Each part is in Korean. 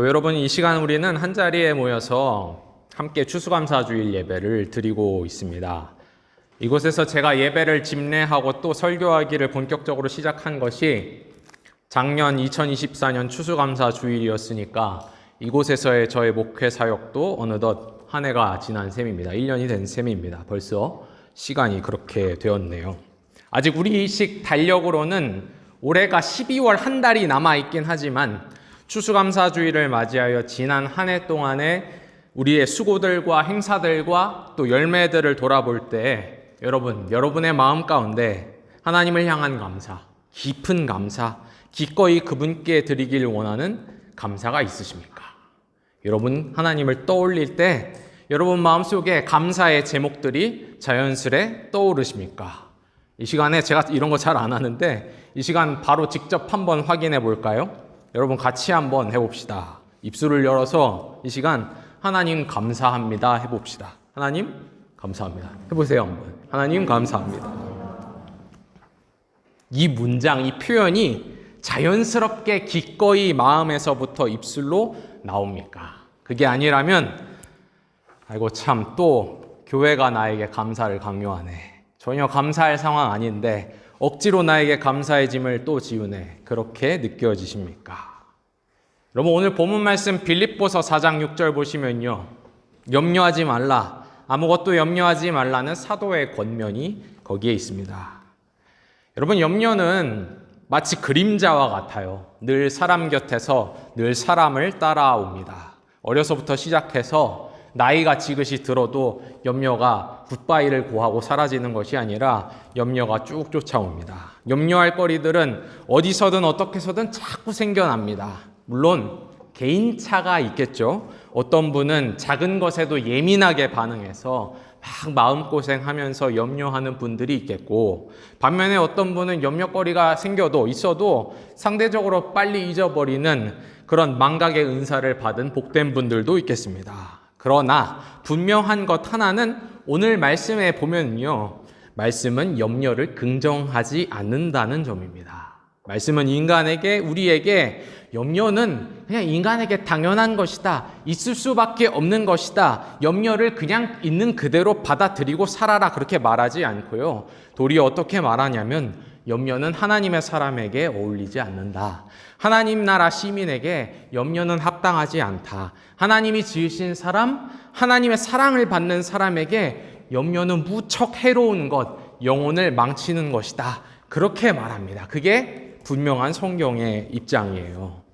여러분, 이 시간 우리는 한자리에 모여서 함께 추수감사주일 예배를 드리고 있습니다. 이곳에서 제가 예배를 집례하고 또 설교하기를 본격적으로 시작한 것이 작년 2024년 추수감사주일이었으니까 이곳에서의 저의 목회 사역도 어느덧 한 해가 지난 셈입니다. 1년이 된 셈입니다. 벌써 시간이 그렇게 되었네요. 아직 우리식 달력으로는 올해가 12월 한 달이 남아있긴 하지만 추수감사주일을 맞이하여 지난 한 해 동안의 우리의 수고들과 행사들과 또 열매들을 돌아볼 때 여러분의 마음 가운데 하나님을 향한 감사, 깊은 감사, 기꺼이 그분께 드리길 원하는 감사가 있으십니까? 여러분 하나님을 떠올릴 때 여러분 마음속에 감사의 제목들이 자연스레 떠오르십니까? 이 시간에 제가 이런 거 잘 안 하는데 이 시간 바로 직접 한번 확인해 볼까요? 여러분 같이 한번 해봅시다. 입술을 열어서 이 시간 하나님 감사합니다 해봅시다. 하나님 감사합니다. 해보세요 한번. 하나님 감사합니다. 이 문장, 이 표현이 자연스럽게 기꺼이 마음에서부터 입술로 나옵니까? 그게 아니라면 아이고 참 또 교회가 나에게 감사를 강요하네. 전혀 감사할 상황 아닌데 억지로 나에게 감사의 짐을 또 지우네. 그렇게 느껴지십니까? 여러분 오늘 본문 말씀 빌립보서 4장 6절 보시면요. 염려하지 말라. 아무것도 염려하지 말라는 사도의 권면이 거기에 있습니다. 여러분 염려는 마치 그림자와 같아요. 늘 사람 곁에서 늘 사람을 따라옵니다. 어려서부터 시작해서 나이가 지긋이 들어도 염려가 굿바이를 고하고 사라지는 것이 아니라 염려가 쭉 쫓아옵니다. 염려할 거리들은 어디서든 어떻게 해서든 자꾸 생겨납니다. 물론 개인차가 있겠죠. 어떤 분은 작은 것에도 예민하게 반응해서 막 마음고생하면서 염려하는 분들이 있겠고, 반면에 어떤 분은 염려거리가 있어도 상대적으로 빨리 잊어버리는 그런 망각의 은사를 받은 복된 분들도 있겠습니다. 그러나 분명한 것 하나는 오늘 말씀에 보면요, 말씀은 염려를 긍정하지 않는다는 점입니다. 말씀은 우리에게 염려는 그냥 인간에게 당연한 것이다. 있을 수밖에 없는 것이다. 염려를 그냥 있는 그대로 받아들이고 살아라. 그렇게 말하지 않고요. 도리어 어떻게 말하냐면 염려는 하나님의 사람에게 어울리지 않는다. 하나님 나라 시민에게 염려는 합당하지 않다. 하나님이 지으신 사람, 하나님의 사랑을 받는 사람에게 염려는 무척 해로운 것, 영혼을 망치는 것이다. 그렇게 말합니다. 그게 분명한 성경의 입장이에요.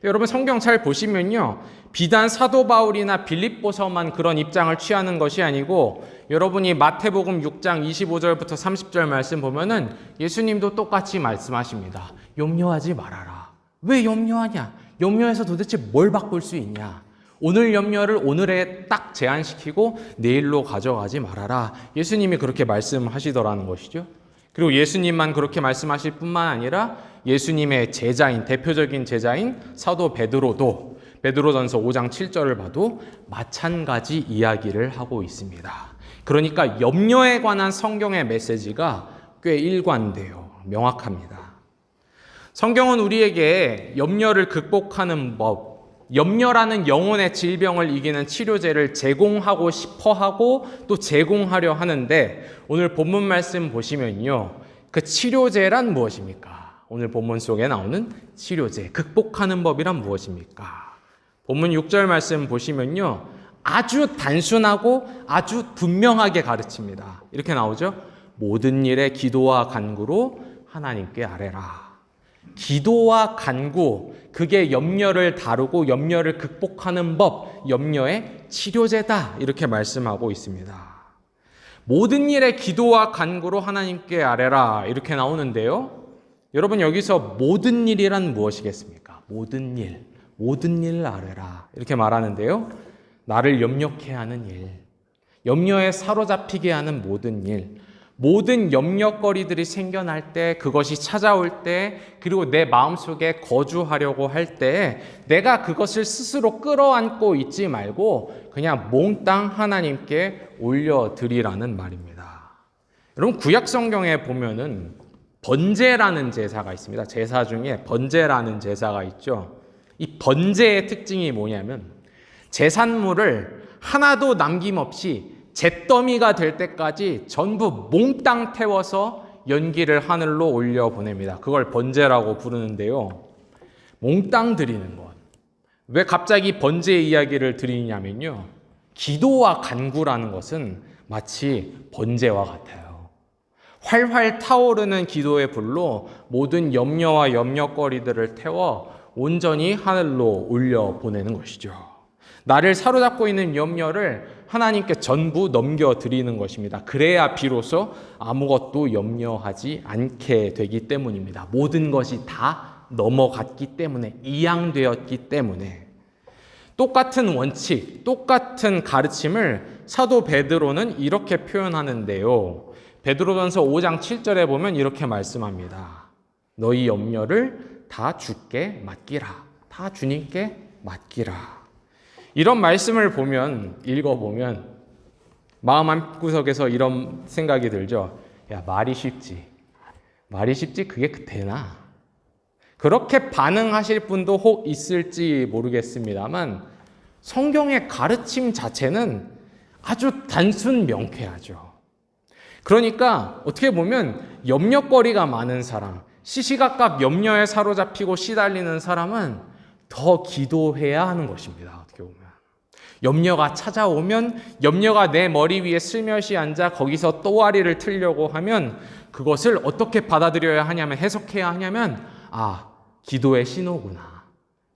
여러분 성경 잘 보시면요, 비단 사도 바울이나 빌립보서만 그런 입장을 취하는 것이 아니고 여러분이 마태복음 6장 25절부터 30절 말씀 보면은 예수님도 똑같이 말씀하십니다. 염려하지 말아라. 왜 염려하냐? 염려해서 도대체 뭘 바꿀 수 있냐? 오늘 염려를 오늘에 딱 제한시키고 내일로 가져가지 말아라. 예수님이 그렇게 말씀하시더라는 것이죠. 그리고 예수님만 그렇게 말씀하실 뿐만 아니라 예수님의 대표적인 제자인 사도 베드로도 베드로전서 5장 7절을 봐도 마찬가지 이야기를 하고 있습니다. 그러니까 염려에 관한 성경의 메시지가 꽤 일관돼요. 명확합니다. 성경은 우리에게 염려를 극복하는 법, 염려라는 영혼의 질병을 이기는 치료제를 제공하고 싶어 하고 또 제공하려 하는데 오늘 본문 말씀 보시면요. 그 치료제란 무엇입니까? 오늘 본문 속에 나오는 치료제, 극복하는 법이란 무엇입니까? 본문 6절 말씀 보시면요. 아주 단순하고 아주 분명하게 가르칩니다. 이렇게 나오죠. 모든 일에 기도와 간구로 하나님께 아뢰라. 기도와 간구, 그게 염려를 다루고 염려를 극복하는 법, 염려의 치료제다. 이렇게 말씀하고 있습니다. 모든 일에 기도와 간구로 하나님께 아뢰라. 이렇게 나오는데요. 여러분 여기서 모든 일이란 무엇이겠습니까? 모든 일 아뢰라. 이렇게 말하는데요. 나를 염려케 하는 일, 염려에 사로잡히게 하는 모든 일, 모든 염려거리들이 생겨날 때, 그것이 찾아올 때, 그리고 내 마음속에 거주하려고 할 때 내가 그것을 스스로 끌어안고 있지 말고 그냥 몽땅 하나님께 올려드리라는 말입니다. 여러분 구약 성경에 보면은 번제라는 제사가 있습니다. 제사 중에 번제라는 제사가 있죠. 이 번제의 특징이 뭐냐면 제산물을 하나도 남김없이 잿더미가 될 때까지 전부 몽땅 태워서 연기를 하늘로 올려 보냅니다. 그걸 번제라고 부르는데요. 몽땅 드리는 것. 왜 갑자기 번제 이야기를 드리냐면요. 기도와 간구라는 것은 마치 번제와 같아요. 활활 타오르는 기도의 불로 모든 염려와 염려거리들을 태워 온전히 하늘로 올려 보내는 것이죠. 나를 사로잡고 있는 염려를 하나님께 전부 넘겨드리는 것입니다. 그래야 비로소 아무것도 염려하지 않게 되기 때문입니다. 모든 것이 다 넘어갔기 때문에, 이양되었기 때문에. 똑같은 원칙, 똑같은 가르침을 사도 베드로는 이렇게 표현하는데요. 베드로전서 5장 7절에 보면 이렇게 말씀합니다. 너희 염려를 다 주께 맡기라. 다 주님께 맡기라. 이런 말씀을 읽어보면 마음 한구석에서 이런 생각이 들죠. 야, 말이 쉽지. 말이 쉽지 그게 되나? 그렇게 반응하실 분도 혹 있을지 모르겠습니다만 성경의 가르침 자체는 아주 단순 명쾌하죠. 그러니까 어떻게 보면 염려거리가 많은 사람, 시시각각 염려에 사로잡히고 시달리는 사람은 더 기도해야 하는 것입니다. 어떻게 보면 염려가 찾아오면 염려가 내 머리 위에 슬며시 앉아 거기서 또아리를 틀려고 하면 그것을 어떻게 받아들여야 하냐면, 해석해야 하냐면, 기도의 신호구나,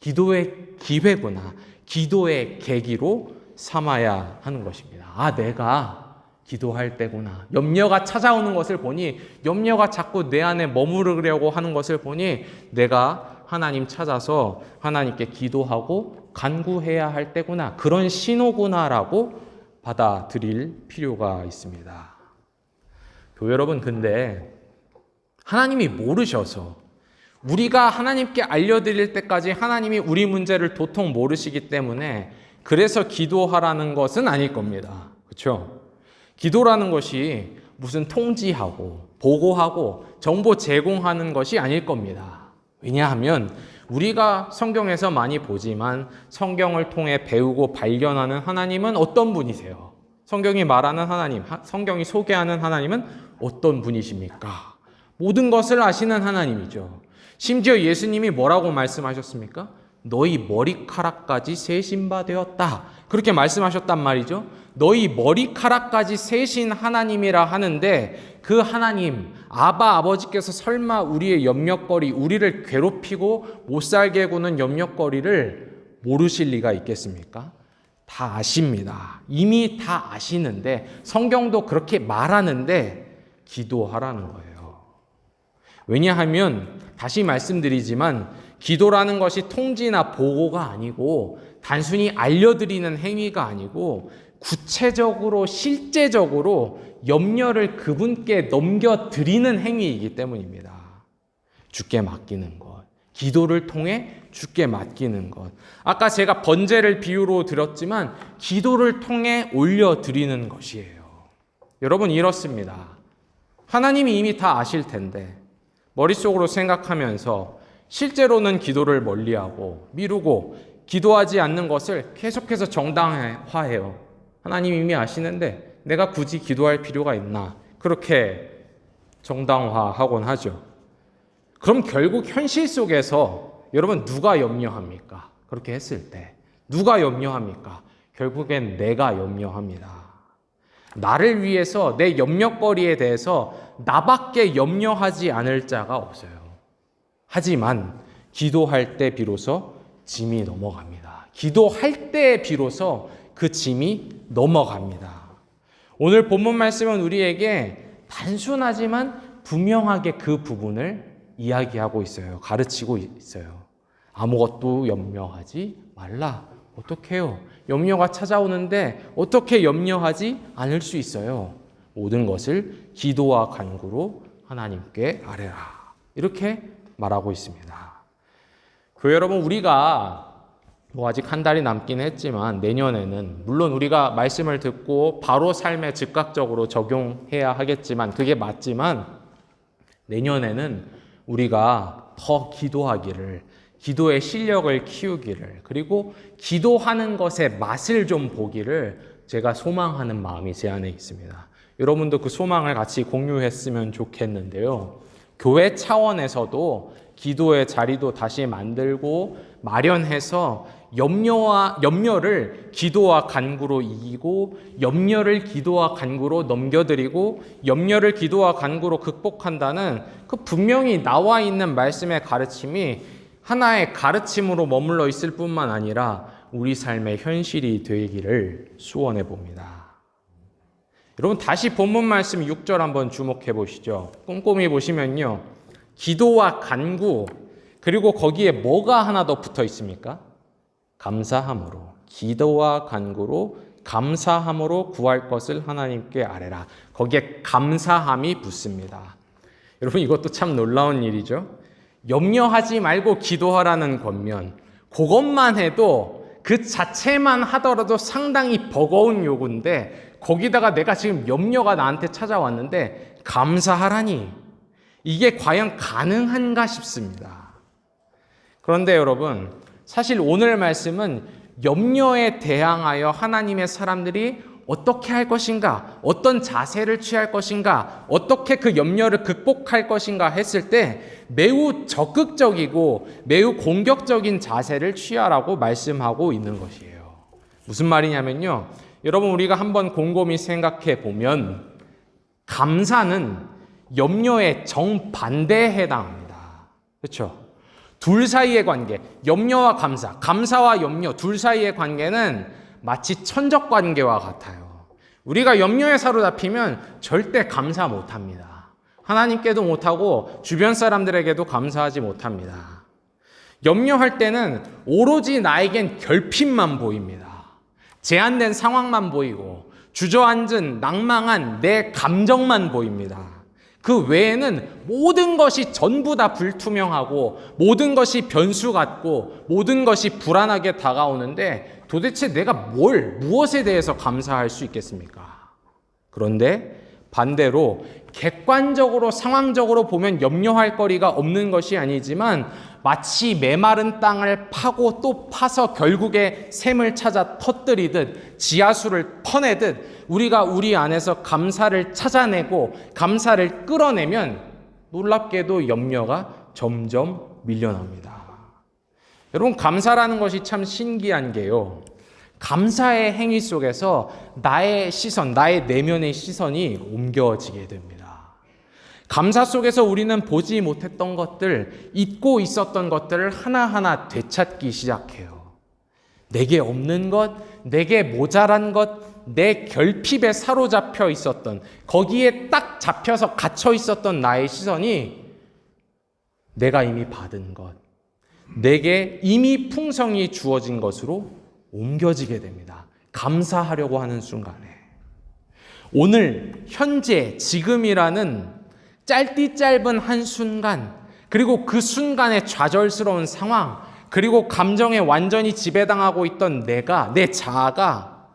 기도의 기회구나, 기도의 계기로 삼아야 하는 것입니다. 내가 기도할 때구나. 염려가 찾아오는 것을 보니, 염려가 자꾸 내 안에 머무르려고 하는 것을 보니 내가 하나님 찾아서 하나님께 기도하고 간구해야 할 때구나, 그런 신호구나라고 받아들일 필요가 있습니다. 교회 여러분, 근데 하나님이 모르셔서, 우리가 하나님께 알려드릴 때까지 하나님이 우리 문제를 도통 모르시기 때문에 그래서 기도하라는 것은 아닐 겁니다. 그렇죠? 기도라는 것이 무슨 통지하고 보고하고 정보 제공하는 것이 아닐 겁니다. 왜냐하면 우리가 성경에서 많이 보지만 성경을 통해 배우고 발견하는 하나님은 어떤 분이세요? 성경이 말하는 하나님, 성경이 소개하는 하나님은 어떤 분이십니까? 모든 것을 아시는 하나님이죠. 심지어 예수님이 뭐라고 말씀하셨습니까? 너희 머리카락까지 세신 바 되었다. 그렇게 말씀하셨단 말이죠. 너희 머리카락까지 세신 하나님이라 하는데 그 하나님, 아버지께서 설마 우리의 염려거리, 우리를 괴롭히고 못살게 구는 염려거리를 모르실 리가 있겠습니까? 다 아십니다. 이미 다 아시는데, 성경도 그렇게 말하는데 기도하라는 거예요. 왜냐하면 다시 말씀드리지만 기도라는 것이 통지나 보고가 아니고 단순히 알려드리는 행위가 아니고 구체적으로 실제적으로 염려를 그분께 넘겨드리는 행위이기 때문입니다. 주께 맡기는 것, 기도를 통해 주께 맡기는 것. 아까 제가 번제를 비유로 드렸지만 기도를 통해 올려드리는 것이에요. 여러분, 이렇습니다. 하나님이 이미 다 아실 텐데 머릿속으로 생각하면서 실제로는 기도를 멀리하고 미루고 기도하지 않는 것을 계속해서 정당화해요. 하나님 이미 아시는데 내가 굳이 기도할 필요가 있나? 그렇게 정당화하곤 하죠. 그럼 결국 현실 속에서 여러분 누가 염려합니까? 그렇게 했을 때 누가 염려합니까? 결국엔 내가 염려합니다. 나를 위해서 내 염려거리에 대해서 나밖에 염려하지 않을 자가 없어요. 하지만 기도할 때 비로소 짐이 넘어갑니다. 기도할 때 비로소 그 짐이 넘어갑니다. 오늘 본문 말씀은 우리에게 단순하지만 분명하게 그 부분을 이야기하고 있어요. 가르치고 있어요. 아무것도 염려하지 말라. 어떻게 해요? 염려가 찾아오는데 어떻게 염려하지 않을 수 있어요? 모든 것을 기도와 간구로 하나님께 아뢰라. 이렇게 말하고 있습니다. 교회 여러분, 우리가 아직 한 달이 남긴 했지만 내년에는 물론 우리가 말씀을 듣고 바로 삶에 즉각적으로 적용해야 하겠지만 그게 맞지만 내년에는 우리가 더 기도하기를, 기도의 실력을 키우기를, 그리고 기도하는 것의 맛을 좀 보기를 제가 소망하는 마음이 제 안에 있습니다. 여러분도 그 소망을 같이 공유했으면 좋겠는데요. 교회 차원에서도 기도의 자리도 다시 만들고 마련해서 염려를 기도와 간구로 이기고, 염려를 기도와 간구로 넘겨드리고, 염려를 기도와 간구로 극복한다는 그 분명히 나와 있는 말씀의 가르침이 하나의 가르침으로 머물러 있을 뿐만 아니라 우리 삶의 현실이 되기를 소원해 봅니다. 여러분, 다시 본문 말씀 6절 한번 주목해 보시죠. 꼼꼼히 보시면요, 기도와 간구, 그리고 거기에 뭐가 하나 더 붙어 있습니까? 감사함으로, 기도와 간구로 감사함으로 구할 것을 하나님께 아뢰라. 거기에 감사함이 붙습니다. 여러분, 이것도 참 놀라운 일이죠. 염려하지 말고 기도하라는 권면, 그것만 해도 그 자체만 하더라도 상당히 버거운 요구인데, 거기다가 내가 지금 염려가 나한테 찾아왔는데 감사하라니, 이게 과연 가능한가 싶습니다. 그런데 여러분, 사실 오늘 말씀은 염려에 대항하여 하나님의 사람들이 어떻게 할 것인가, 어떤 자세를 취할 것인가, 어떻게 그 염려를 극복할 것인가 했을 때 매우 적극적이고 매우 공격적인 자세를 취하라고 말씀하고 있는 것이에요. 무슨 말이냐면요, 여러분, 우리가 한번 곰곰이 생각해 보면 감사는 염려의 정반대에 해당합니다. 그렇죠? 둘 사이의 관계, 염려와 감사, 감사와 염려 둘 사이의 관계는 마치 천적 관계와 같아요. 우리가 염려에 사로잡히면 절대 감사 못합니다. 하나님께도 못하고 주변 사람들에게도 감사하지 못합니다. 염려할 때는 오로지 나에겐 결핍만 보입니다. 제한된 상황만 보이고 주저앉은 낭망한 내 감정만 보입니다. 그 외에는 모든 것이 전부 다 불투명하고 모든 것이 변수 같고 모든 것이 불안하게 다가오는데 도대체 내가 무엇에 대해서 감사할 수 있겠습니까? 그런데 반대로 객관적으로 상황적으로 보면 염려할 거리가 없는 것이 아니지만 마치 메마른 땅을 파고 또 파서 결국에 샘을 찾아 터뜨리듯 지하수를 퍼내듯 우리가 우리 안에서 감사를 찾아내고 감사를 끌어내면 놀랍게도 염려가 점점 밀려납니다. 여러분, 감사라는 것이 참 신기한 게요, 감사의 행위 속에서 나의 시선, 나의 내면의 시선이 옮겨지게 됩니다. 감사 속에서 우리는 보지 못했던 것들, 잊고 있었던 것들을 하나하나 되찾기 시작해요. 내게 없는 것, 내게 모자란 것, 내 결핍에 사로잡혀 있었던, 거기에 딱 잡혀서 갇혀 있었던 나의 시선이 내가 이미 받은 것, 내게 이미 풍성이 주어진 것으로 옮겨지게 됩니다. 감사하려고 하는 순간에. 오늘, 현재, 지금이라는 짧디 한 순간, 그리고 그 순간의 좌절스러운 상황, 그리고 감정에 완전히 지배당하고 있던 내 자아가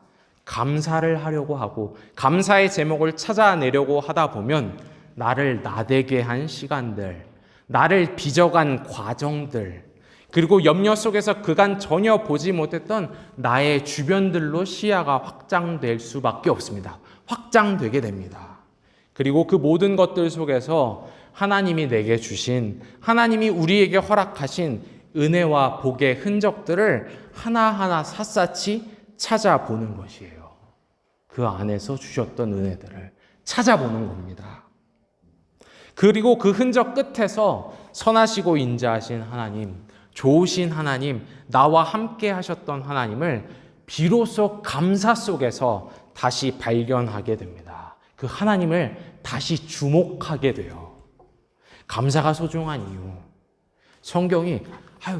감사를 하려고 하고 감사의 제목을 찾아내려고 하다 보면 나를 나대게 한 시간들, 나를 빚어간 과정들, 그리고 염려 속에서 그간 전혀 보지 못했던 나의 주변들로 시야가 확장될 수밖에 없습니다. 확장되게 됩니다. 그리고 그 모든 것들 속에서 하나님이 내게 주신, 하나님이 우리에게 허락하신 은혜와 복의 흔적들을 하나하나 샅샅이 찾아보는 것이에요. 그 안에서 주셨던 은혜들을 찾아보는 겁니다. 그리고 그 흔적 끝에서 선하시고 인자하신 하나님, 좋으신 하나님, 나와 함께 하셨던 하나님을 비로소 감사 속에서 다시 발견하게 됩니다. 그 하나님을 다시 주목하게 돼요. 감사가 소중한 이유. 성경이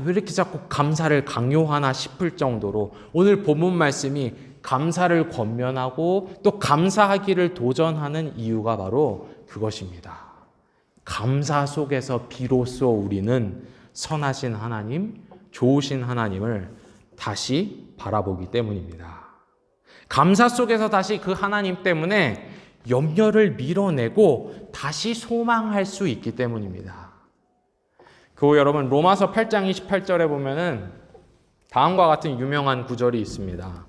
왜 이렇게 자꾸 감사를 강요하나 싶을 정도로 오늘 본문 말씀이 감사를 권면하고 또 감사하기를 도전하는 이유가 바로 그것입니다. 감사 속에서 비로소 우리는 선하신 하나님, 좋으신 하나님을 다시 바라보기 때문입니다. 감사 속에서 다시 그 하나님 때문에 염려를 밀어내고 다시 소망할 수 있기 때문입니다. 교우 여러분, 로마서 8장 28절에 보면은 다음과 같은 유명한 구절이 있습니다.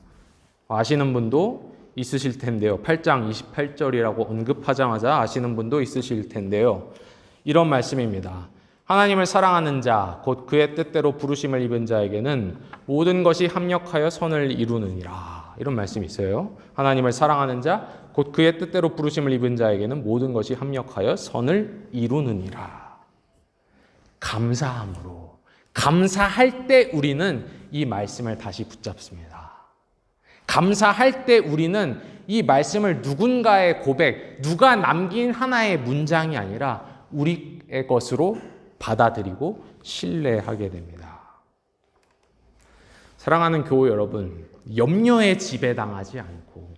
아시는 분도 있으실 텐데요. 8장 28절이라고 언급하자마자 아시는 분도 있으실 텐데요. 이런 말씀입니다. 하나님을 사랑하는 자, 곧 그의 뜻대로 부르심을 입은 자에게는 모든 것이 합력하여 선을 이루느니라. 이런 말씀이 있어요. 하나님을 사랑하는 자, 곧 그의 뜻대로 부르심을 입은 자에게는 모든 것이 합력하여 선을 이루느니라. 감사함으로, 감사할 때 우리는 이 말씀을 다시 붙잡습니다. 감사할 때 우리는 이 말씀을 누군가의 고백, 누가 남긴 하나의 문장이 아니라 우리의 것으로 받아들이고 신뢰하게 됩니다. 사랑하는 교우 여러분, 염려에 지배당하지 않고,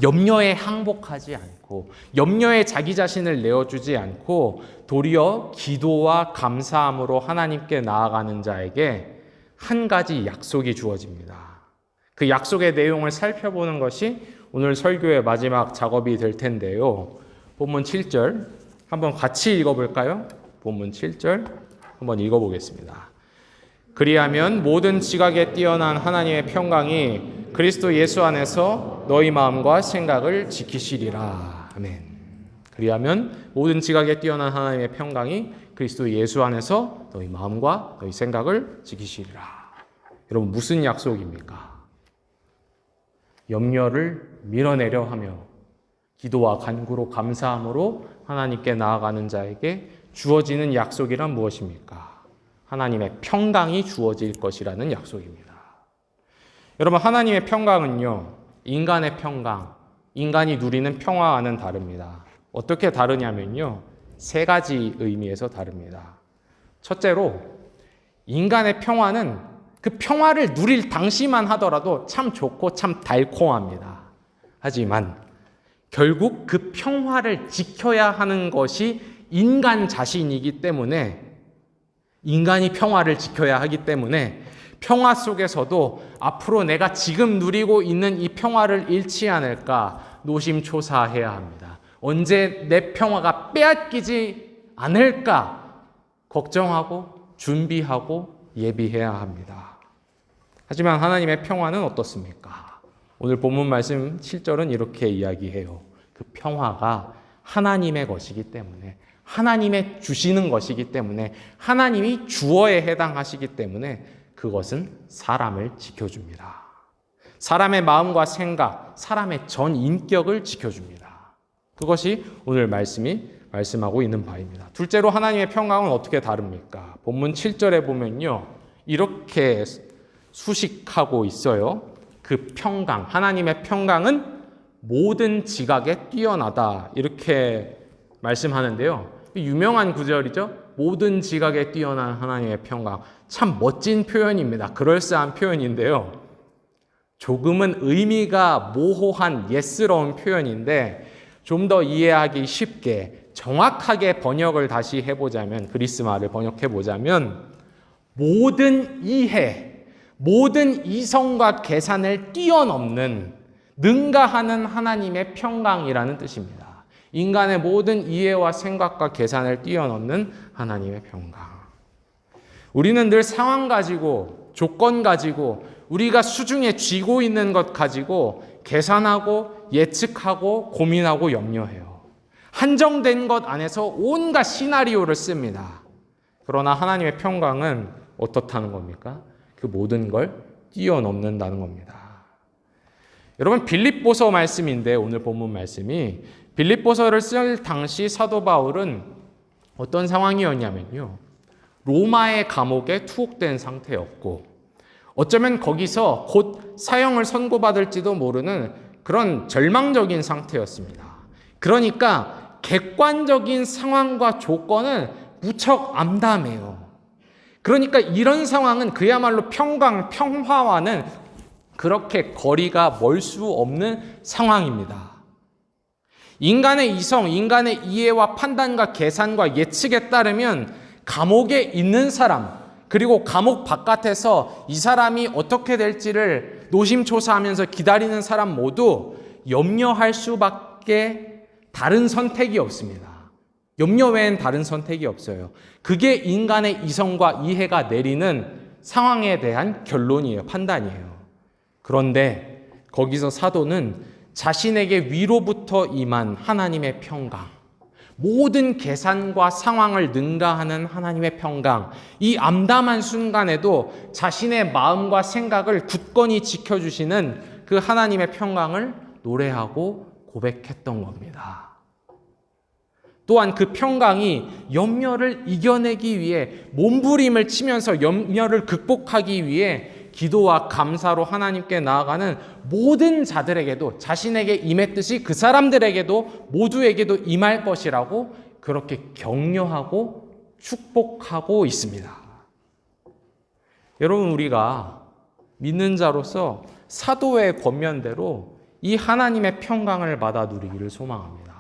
염려에 항복하지 않고, 염려에 자기 자신을 내어주지 않고 도리어 기도와 감사함으로 하나님께 나아가는 자에게 한 가지 약속이 주어집니다. 그 약속의 내용을 살펴보는 것이 오늘 설교의 마지막 작업이 될 텐데요. 본문 7절 한번 같이 읽어볼까요? 본문 7절 한번 읽어보겠습니다. 그리하면 모든 지각에 뛰어난 하나님의 평강이 그리스도 예수 안에서 너희 마음과 생각을 지키시리라. 아멘. 그리하면 모든 지각에 뛰어난 하나님의 평강이 그리스도 예수 안에서 너희 마음과 너희 생각을 지키시리라. 여러분, 무슨 약속입니까? 염려를 밀어내려 하며 기도와 간구로 감사함으로 하나님께 나아가는 자에게 주어지는 약속이란 무엇입니까? 하나님의 평강이 주어질 것이라는 약속입니다. 여러분, 하나님의 평강은요, 인간의 평강, 인간이 누리는 평화와는 다릅니다. 어떻게 다르냐면요, 세 가지 의미에서 다릅니다. 첫째로, 인간의 평화는 그 평화를 누릴 당시만 하더라도 참 좋고 참 달콤합니다. 하지만 결국 그 평화를 지켜야 하는 것이 인간 자신이기 때문에, 인간이 평화를 지켜야 하기 때문에 평화 속에서도 앞으로 내가 지금 누리고 있는 이 평화를 잃지 않을까 노심초사해야 합니다. 언제 내 평화가 빼앗기지 않을까 걱정하고 준비하고 예비해야 합니다. 하지만 하나님의 평화는 어떻습니까? 오늘 본문 말씀 7절은 이렇게 이야기해요. 그 평화가 하나님의 것이기 때문에, 하나님의 주시는 것이기 때문에, 하나님이 주어에 해당하시기 때문에 그것은 사람을 지켜줍니다. 사람의 마음과 생각, 사람의 전 인격을 지켜줍니다. 그것이 오늘 말씀이 말씀하고 있는 바입니다. 둘째로, 하나님의 평강은 어떻게 다릅니까? 본문 7절에 보면요, 이렇게 수식하고 있어요. 그 평강, 하나님의 평강은 모든 지각에 뛰어나다, 이렇게 말씀하는데요. 유명한 구절이죠. 모든 지각에 뛰어난 하나님의 평강. 참 멋진 표현입니다. 그럴싸한 표현인데요. 조금은 의미가 모호한 예스러운 표현인데 좀 더 이해하기 쉽게 정확하게 번역을 다시 해보자면, 그리스말을 번역해보자면 모든 이해, 모든 이성과 계산을 뛰어넘는 능가하는 하나님의 평강이라는 뜻입니다. 인간의 모든 이해와 생각과 계산을 뛰어넘는 하나님의 평강. 우리는 늘 상황 가지고, 조건 가지고, 우리가 수중에 쥐고 있는 것 가지고 계산하고 예측하고 고민하고 염려해요. 한정된 것 안에서 온갖 시나리오를 씁니다. 그러나 하나님의 평강은 어떻다는 겁니까? 그 모든 걸 뛰어넘는다는 겁니다. 여러분, 빌립보서 말씀인데, 오늘 본문 말씀이 빌립보서를 쓸 당시 사도 바울은 어떤 상황이었냐면요, 로마의 감옥에 투옥된 상태였고, 어쩌면 거기서 곧 사형을 선고받을지도 모르는 그런 절망적인 상태였습니다. 그러니까 객관적인 상황과 조건은 무척 암담해요. 그러니까 이런 상황은 그야말로 평강, 평화와는 그렇게 거리가 멀 수 없는 상황입니다. 인간의 이성, 인간의 이해와 판단과 계산과 예측에 따르면 감옥에 있는 사람, 그리고 감옥 바깥에서 이 사람이 어떻게 될지를 노심초사하면서 기다리는 사람 모두 염려할 수밖에 다른 선택이 없습니다. 염려 외엔 다른 선택이 없어요. 그게 인간의 이성과 이해가 내리는 상황에 대한 결론이에요. 판단이에요. 그런데 거기서 사도는 자신에게 위로부터 임한 하나님의 평강, 모든 계산과 상황을 능가하는 하나님의 평강, 이 암담한 순간에도 자신의 마음과 생각을 굳건히 지켜주시는 그 하나님의 평강을 노래하고 고백했던 겁니다. 또한 그 평강이 염려를 이겨내기 위해 몸부림을 치면서 염려를 극복하기 위해 기도와 감사로 하나님께 나아가는 모든 자들에게도 자신에게 임했듯이 그 사람들에게도 모두에게도 임할 것이라고 그렇게 격려하고 축복하고 있습니다. 여러분, 우리가 믿는 자로서 사도의 권면대로 이 하나님의 평강을 받아 누리기를 소망합니다.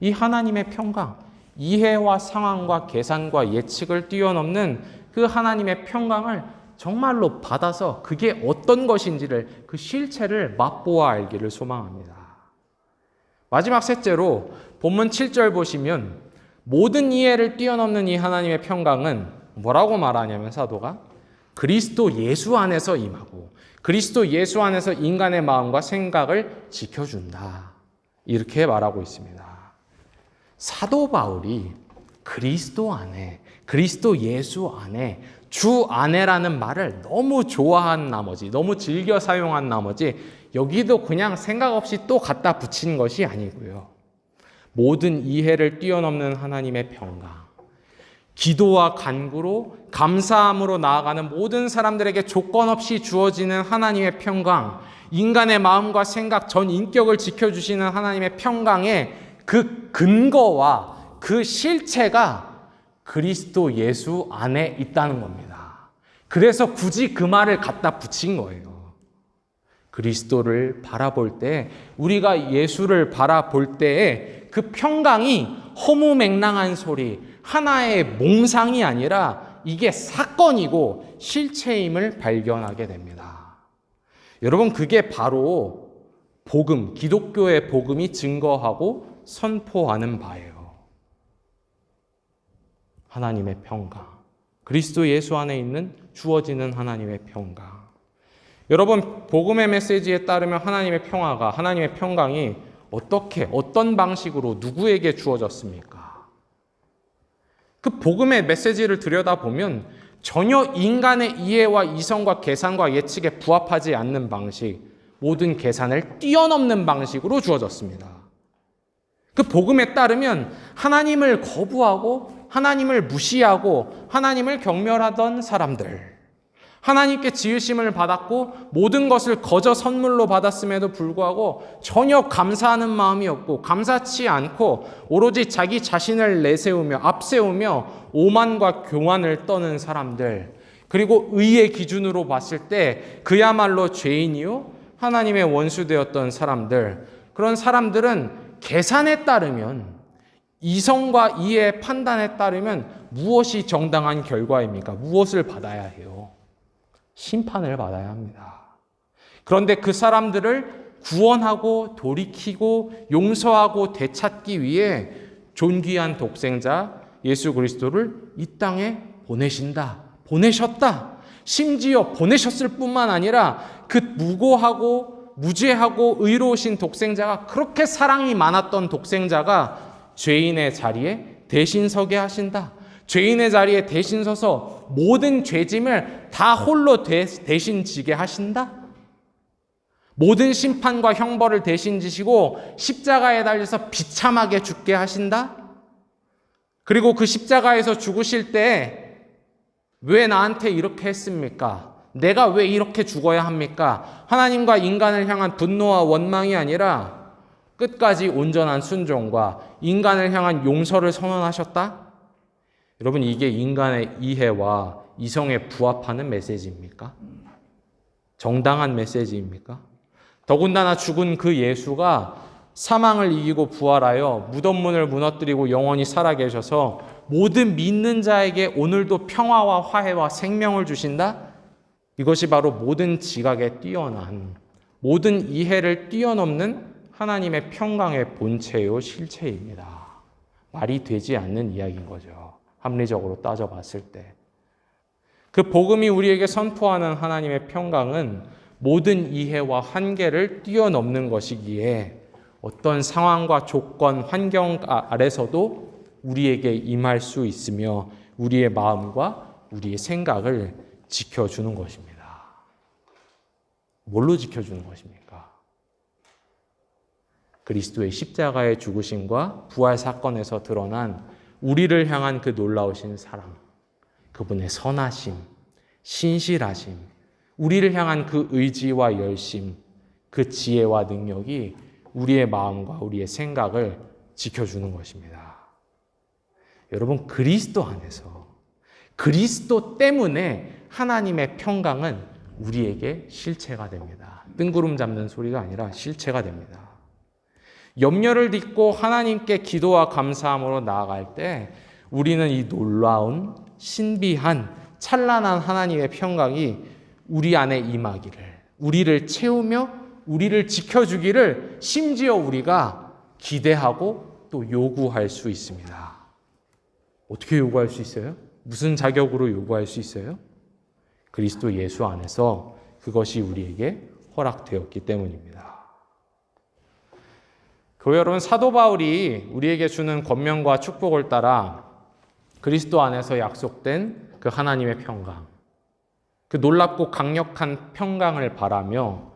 이 하나님의 평강, 이해와 상황과 계산과 예측을 뛰어넘는 그 하나님의 평강을 정말로 받아서 그게 어떤 것인지를, 그 실체를 맛보아 알기를 소망합니다. 마지막 셋째로 본문 7절 보시면 모든 이해를 뛰어넘는 이 하나님의 평강은 뭐라고 말하냐면 사도가 그리스도 예수 안에서 임하고 그리스도 예수 안에서 인간의 마음과 생각을 지켜준다. 이렇게 말하고 있습니다. 사도 바울이 그리스도 안에, 그리스도 예수 안에, 주 안에라는 말을 너무 좋아한 나머지, 너무 즐겨 사용한 나머지 여기도 그냥 생각 없이 또 갖다 붙인 것이 아니고요. 모든 이해를 뛰어넘는 하나님의 평강, 기도와 간구로 감사함으로 나아가는 모든 사람들에게 조건 없이 주어지는 하나님의 평강, 인간의 마음과 생각 전 인격을 지켜주시는 하나님의 평강의 그 근거와 그 실체가 그리스도 예수 안에 있다는 겁니다. 그래서 굳이 그 말을 갖다 붙인 거예요. 그리스도를 바라볼 때, 우리가 예수를 바라볼 때에 그 평강이 허무맹랑한 소리, 하나의 몽상이 아니라 이게 사건이고 실체임을 발견하게 됩니다. 여러분, 그게 바로 복음, 기독교의 복음이 증거하고 선포하는 바예요. 하나님의 평강, 그리스도 예수 안에 있는 주어지는 하나님의 평강. 여러분, 복음의 메시지에 따르면 하나님의 평화가, 하나님의 평강이 어떻게, 어떤 방식으로 누구에게 주어졌습니까? 그 복음의 메시지를 들여다보면 전혀 인간의 이해와 이성과 계산과 예측에 부합하지 않는 방식, 모든 계산을 뛰어넘는 방식으로 주어졌습니다. 그 복음에 따르면 하나님을 거부하고 하나님을 무시하고 하나님을 경멸하던 사람들, 하나님께 지으심을 받았고 모든 것을 거저 선물로 받았음에도 불구하고 전혀 감사하는 마음이 없고 감사치 않고 오로지 자기 자신을 내세우며 앞세우며 오만과 교만을 떠는 사람들, 그리고 의의 기준으로 봤을 때 그야말로 죄인이요 하나님의 원수되었던 사람들, 그런 사람들은 계산에 따르면, 이성과 이해의 판단에 따르면 무엇이 정당한 결과입니까? 무엇을 받아야 해요? 심판을 받아야 합니다. 그런데 그 사람들을 구원하고 돌이키고 용서하고 되찾기 위해 존귀한 독생자 예수 그리스도를 이 땅에 보내셨다. 심지어 보내셨을 뿐만 아니라 그 무고하고 무죄하고 의로우신 독생자가, 그렇게 사랑이 많았던 독생자가 죄인의 자리에 대신 서게 하신다. 죄인의 자리에 대신 서서 모든 죄짐을 다 홀로 대신 지게 하신다. 모든 심판과 형벌을 대신 지시고 십자가에 달려서 비참하게 죽게 하신다. 그리고 그 십자가에서 죽으실 때 왜 나한테 이렇게 했습니까? 내가 왜 이렇게 죽어야 합니까? 하나님과 인간을 향한 분노와 원망이 아니라 끝까지 온전한 순종과 인간을 향한 용서를 선언하셨다? 여러분, 이게 인간의 이해와 이성에 부합하는 메시지입니까? 정당한 메시지입니까? 더군다나 죽은 그 예수가 사망을 이기고 부활하여 무덤문을 무너뜨리고 영원히 살아계셔서 모든 믿는 자에게 오늘도 평화와 화해와 생명을 주신다? 이것이 바로 모든 지각에 뛰어난, 모든 이해를 뛰어넘는 하나님의 평강의 본체요 실체입니다. 말이 되지 않는 이야기인 거죠. 합리적으로 따져봤을 때. 그 복음이 우리에게 선포하는 하나님의 평강은 모든 이해와 한계를 뛰어넘는 것이기에 어떤 상황과 조건, 환경 아래서도 우리에게 임할 수 있으며 우리의 마음과 우리의 생각을 지켜주는 것입니다. 뭘로 지켜주는 것입니까? 그리스도의 십자가의 죽으심과 부활 사건에서 드러난 우리를 향한 그 놀라우신 사랑, 그분의 선하심, 신실하심, 우리를 향한 그 의지와 열심, 그 지혜와 능력이 우리의 마음과 우리의 생각을 지켜주는 것입니다. 여러분, 그리스도 안에서, 그리스도 때문에 하나님의 평강은 우리에게 실체가 됩니다. 뜬구름 잡는 소리가 아니라 실체가 됩니다. 염려를 딛고 하나님께 기도와 감사함으로 나아갈 때 우리는 이 놀라운 신비한 찬란한 하나님의 평강이 우리 안에 임하기를, 우리를 채우며 우리를 지켜주기를 심지어 우리가 기대하고 또 요구할 수 있습니다. 어떻게 요구할 수 있어요? 무슨 자격으로 요구할 수 있어요? 그리스도 예수 안에서 그것이 우리에게 허락되었기 때문입니다. 교회 여러분, 사도 바울이 우리에게 주는 권면과 축복을 따라 그리스도 안에서 약속된 그 하나님의 평강, 그 놀랍고 강력한 평강을 바라며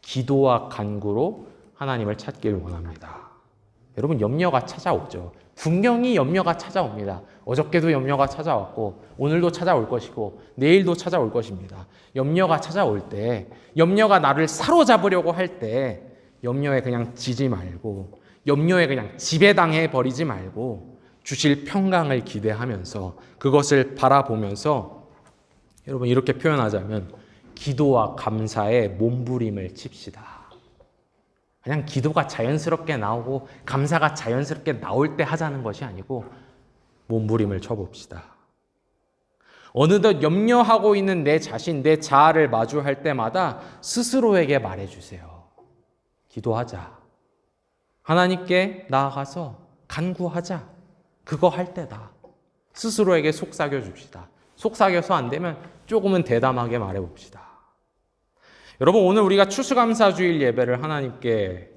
기도와 간구로 하나님을 찾기를 원합니다. 여러분, 염려가 찾아오죠. 분명히 염려가 찾아옵니다. 어저께도 염려가 찾아왔고 오늘도 찾아올 것이고 내일도 찾아올 것입니다. 염려가 찾아올 때, 염려가 나를 사로잡으려고 할 때 염려에 그냥 지지 말고, 염려에 그냥 지배당해 버리지 말고 주실 평강을 기대하면서 그것을 바라보면서 여러분, 이렇게 표현하자면 기도와 감사에 몸부림을 칩시다. 그냥 기도가 자연스럽게 나오고 감사가 자연스럽게 나올 때 하자는 것이 아니고 몸부림을 쳐봅시다. 어느덧 염려하고 있는 내 자신, 내 자아를 마주할 때마다 스스로에게 말해주세요. 기도하자. 하나님께 나아가서 간구하자. 그거 할 때다. 스스로에게 속삭여 줍시다. 속삭여서 안 되면 조금은 대담하게 말해봅시다. 여러분, 오늘 우리가 추수감사주일 예배를 하나님께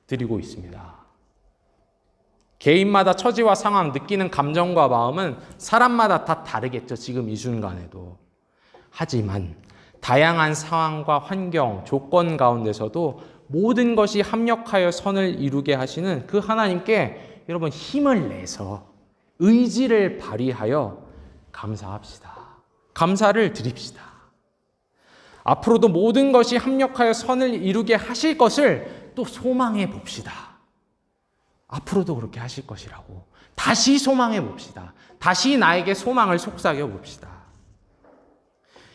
드리고 있습니다. 개인마다 처지와 상황, 느끼는 감정과 마음은 사람마다 다 다르겠죠. 지금 이 순간에도. 하지만 다양한 상황과 환경, 조건 가운데서도 모든 것이 합력하여 선을 이루게 하시는 그 하나님께 여러분 힘을 내서 의지를 발휘하여 감사합시다. 감사를 드립시다. 앞으로도 모든 것이 합력하여 선을 이루게 하실 것을 또 소망해 봅시다. 앞으로도 그렇게 하실 것이라고 다시 소망해 봅시다. 다시 나에게 소망을 속삭여 봅시다.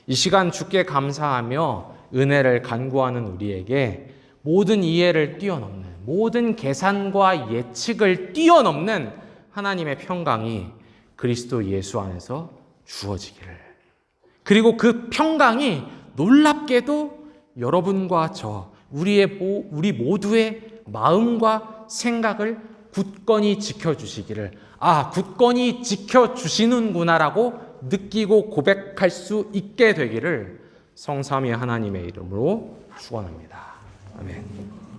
이 시간 주께 감사하며 은혜를 간구하는 우리에게 모든 이해를 뛰어넘는, 모든 계산과 예측을 뛰어넘는 하나님의 평강이 그리스도 예수 안에서 주어지기를, 그리고 그 평강이 놀랍게도 여러분과 저, 우리 모두의 마음과 생각을 굳건히 지켜주시기를, 굳건히 지켜주시는구나라고 느끼고 고백할 수 있게 되기를 성삼위 하나님의 이름으로 축원합니다. 아멘.